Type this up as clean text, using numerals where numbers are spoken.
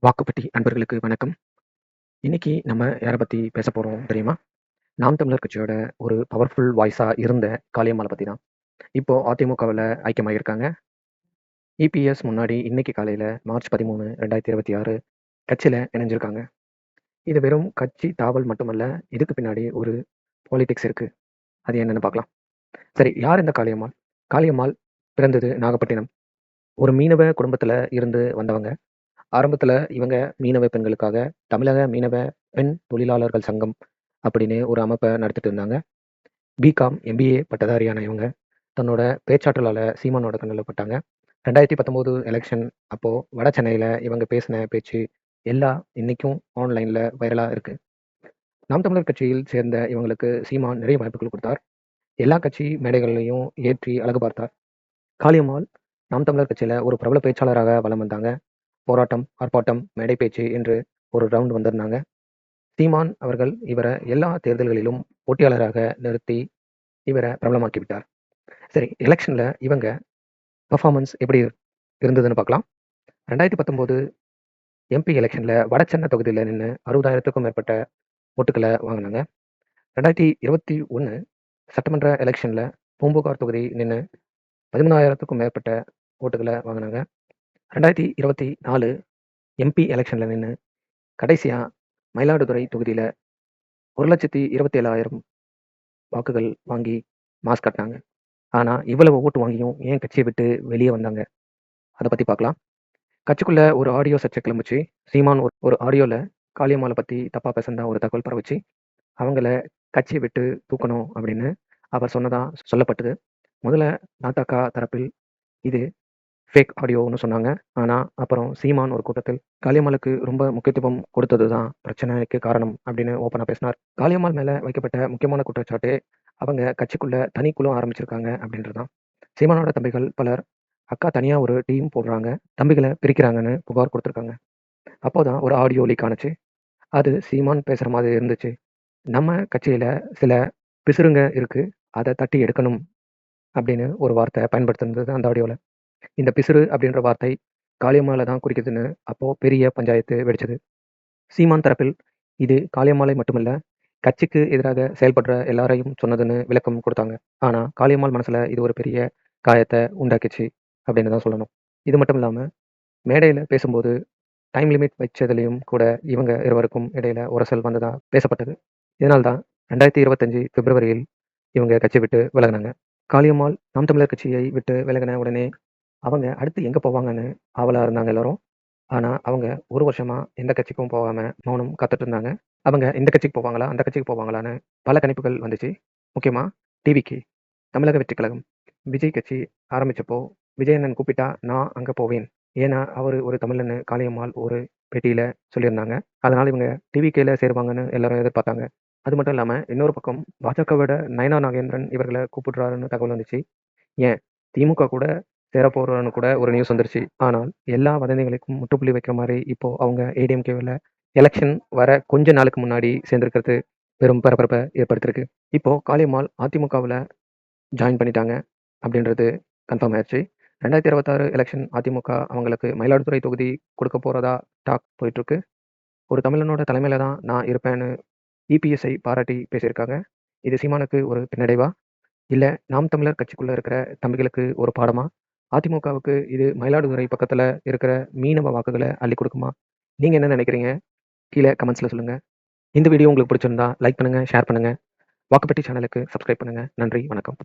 வாக்குப்பட்டி அன்பர்களுக்கு வணக்கம். இன்னைக்கு நம்ம யார பத்தி பேசப் போறோம் தெரியுமா? நாம் தமிழர் கட்சியோட ஒரு பவர்ஃபுல் வாய்ஸா இருந்த காளியம்மாள பத்தி தான். இப்போ அதிமுகவுல ஐக்கியமாகியிருக்காங்க. இபிஎஸ் முன்னாடி இன்னைக்கு காலையில மார்ச் 13, 2026 கட்சியில இணைஞ்சிருக்காங்க. இது வெறும் கட்சி தாவல் மட்டுமல்ல, இதுக்கு பின்னாடி ஒரு பாலிடிக்ஸ் இருக்கு. அது என்னன்னு பார்க்கலாம். சரி, யார் இந்த காளியம்மாள்? காளியம்மாள் பிறந்தது நாகப்பட்டினம். ஒரு மீனவ குடும்பத்துல இருந்து வந்தவங்க. ஆரம்பத்துல இவங்க மீனவ பெண்களுக்காக தமிழக மீனவ பெண் தொழிலாளர்கள் சங்கம் அப்படின்னு ஒரு அமைப்பை நடத்திட்டு இருந்தாங்க. பிகாம், எம்பிஏ பட்டதாரியான இவங்க தன்னோட பேச்சாற்றலால சீமானோட கண்ணில் பட்டாங்க. 2019 எலெக்ஷன் அப்போ வட சென்னையில இவங்க பேசின பேச்சு எல்லாம் இன்னைக்கும் ஆன்லைன்ல வைரலா இருக்கு. நாம் தமிழர் கட்சியில் சேர்ந்த இவங்களுக்கு சீமான் நிறைய வாய்ப்புகள் கொடுத்தார். எல்லா கட்சி மேடைகள்லையும் ஏற்றி அழகு பார்த்தார். காளியம்மாள் நாம் தமிழர் கட்சியில ஒரு பிரபல பேச்சாளராக வலம் வந்தாங்க. போராட்டம், ஆர்ப்பாட்டம், மேடை பேச்சு என்று ஒரு ரவுண்ட் வந்திருந்தாங்க. சீமான் அவர்கள் இவரை எல்லா தேர்தல்களிலும் போட்டியாளராக நிறுத்தி இவரை பிரபலமாக்கி விட்டார். சரி, எலெக்ஷன்ல இவங்க பெர்ஃபார்மன்ஸ் எப்படி இருந்ததுன்னு பார்க்கலாம். 2019 எம்பி எலெக்ஷன்ல வடசென்னை தொகுதியில் நின்று 60,000க்கும் மேற்பட்ட ஓட்டுகளை வாங்கினாங்க. 2021 சட்டமன்ற எலெக்ஷன்ல பூம்புகார் தொகுதி நின்று 13,000க்கும் மேற்பட்ட ஓட்டுகளை வாங்கினாங்க. 2024 எம்பி எலெக்ஷன்ல நின்று கடைசியா மயிலாடுதுறை தொகுதியில 1,27,000 வாக்குகள் வாங்கி மாஸ் கட்டினாங்க. ஆனா இவ்வளவு ஓட்டு வாங்கியும் ஏன் கட்சியை விட்டு வெளியே வந்தாங்க? அதை பத்தி பார்க்கலாம். கட்சிக்குள்ள ஒரு ஆடியோ சர்ச்சை கிளம்புச்சு. சீமான் ஒரு ஆடியோல காளியம்மாளை பத்தி தப்பா பேசுனதா ஒரு தகவல் பரவுச்சு. அவங்கள கட்சியை விட்டு தூக்கணும் அப்படின்னு அவர் சொன்னதா சொல்லப்பட்டது. முதல்ல நாட்டாக்கா தரப்பில் இது ஃபேக் ஆடியோன்னு சொன்னாங்க. ஆனா அப்புறம் சீமான் ஒரு கூட்டத்தில் காளியம்மாளுக்கு ரொம்ப முக்கியத்துவம் கொடுத்தது தான் பிரச்சனைக்கு காரணம் அப்படின்னு ஓப்பனா பேசினார். காளியம்மாள் மேல வைக்கப்பட்ட முக்கியமான குற்றச்சாட்டு அவங்க கட்சிக்குள்ள தனிக்குழு ஆரம்பிச்சிருக்காங்க அப்படின்றதுதான். சீமானோட தம்பிகள் பலர் அக்கா தனியா ஒரு டீம் போடுறாங்க, தம்பிகளை பிரிக்கிறாங்கன்னு புகார் கொடுத்துருக்காங்க. அப்போதான் ஒரு ஆடியோ லீக் ஆனுச்சு. அது சீமான் பேசுற மாதிரி இருந்துச்சு. நம்ம கட்சியில சில பிசுறுங்க இருக்கு, அதை தட்டி எடுக்கணும் அப்படின்னு ஒரு வார்த்தை பயன்படுத்திருந்தது அந்த ஆடியோல. இந்த பிசுறு அப்படின்ற வார்த்தை காளியம்மாளை தான் குறிக்குதுன்னு அப்போ பெரிய பஞ்சாயத்து வெடிச்சது. சீமான் தரப்பில் இது காளியம்மாளை மட்டுமல்ல, கட்சிக்கு எதிராக செயல்படுற எல்லாரையும் சொன்னதுன்னு விளக்கம் கொடுத்தாங்க. ஆனா காளியம்மாள் மனசுல இது ஒரு பெரிய காயத்தை உண்டாக்கிச்சு அப்படின்னு தான் சொல்லணும். இது மட்டும் இல்லாம மேடையில பேசும்போது டைம் லிமிட் வச்சதுலயும் கூட இவங்க இருவருக்கும் இடையில உரசல் வந்ததா பேசப்பட்டது. இதனால தான் 2025 பிப்ரவரியில் இவங்க கட்சி விட்டு விலகினாங்க. காளியம்மாள் நாம் தமிழர் கட்சியை விட்டு விலகின உடனே அவங்க அடுத்து எங்க போவாங்கன்னு ஆவலா இருந்தாங்க எல்லாரும். ஆனா அவங்க ஒரு வருஷமா எந்த கட்சிக்கும் போகாம மௌனம் காத்துட்டு இருந்தாங்க. அவங்க இந்த கட்சிக்கு போவாங்களா, அந்த கட்சிக்கு போவாங்களான்னு பல கணிப்புகள் வந்துச்சு. முக்கியமா டிவிகே, தமிழக வெற்றி கழகம். விஜய் கட்சி ஆரம்பிச்சப்போ விஜயண்ணன் கூப்பிட்டா நான் அங்க போவேன். ஏன்னா அவரு ஒரு தமிழன்னு காளியம்மாள் ஒரு பேட்டியில சொல்லியிருந்தாங்க. அதனால இவங்க டிவிகேல சேருவாங்கன்னு எல்லாரும் எதிர்பார்த்தாங்க. அது மட்டும் இல்லாம இன்னொரு பக்கம் பாஜகவோட நயனா நாகேந்திரன் இவர்களை கூப்பிடுறாருன்னு தகவல் வந்துச்சு. ஏன் திமுக கூட சேரப்போறான்னு கூட ஒரு நியூஸ் வந்துருச்சு. ஆனால் எல்லா வதந்திகளுக்கும் முற்றுப்புள்ளி வைக்கிற மாதிரி இப்போ அவங்க ஏடிஎம்கேவில் எலெக்ஷன் வர கொஞ்ச நாளுக்கு முன்னாடி சேர்ந்திருக்கிறது பெரும் பரபரப்பை ஏற்படுத்திருக்கு. இப்போ காளியம்மாள் அதிமுகவில் ஜாயின் பண்ணிட்டாங்க அப்படின்றது கன்ஃபார்ம் ஆயிடுச்சு. 2026 எலெக்ஷன் அதிமுக அவங்களுக்கு மயிலாடுதுறை தொகுதி கொடுக்க போறதா டாக் போயிட்டு இருக்கு. ஒரு தமிழனோட தலைமையில தான் நான் இருப்பேன்னு இபிஎஸ்ஐ பாராட்டி பேசியிருக்காங்க. இது சீமானுக்கு ஒரு பின்னடைவா, இல்ல நாம் தமிழர் கட்சிக்குள்ள இருக்கிற தம்பிகளுக்கு ஒரு பாடமா? அதிமுகவுக்கு இது மயிலாடுதுறை பக்கத்துல இருக்கிற மீனவ வாக்குகளை அள்ளி கொடுக்குமா? நீங்க என்ன நினைக்கிறீங்க? கீழே கமெண்ட்ஸ்ல சொல்லுங்க. இந்த வீடியோ உங்களுக்கு பிடிச்சிருந்தா லைக் பண்ணுங்க, ஷேர் பண்ணுங்க. வாக்குப்பட்டி சேனலுக்கு சப்ஸ்கிரைப் பண்ணுங்க. நன்றி, வணக்கம்.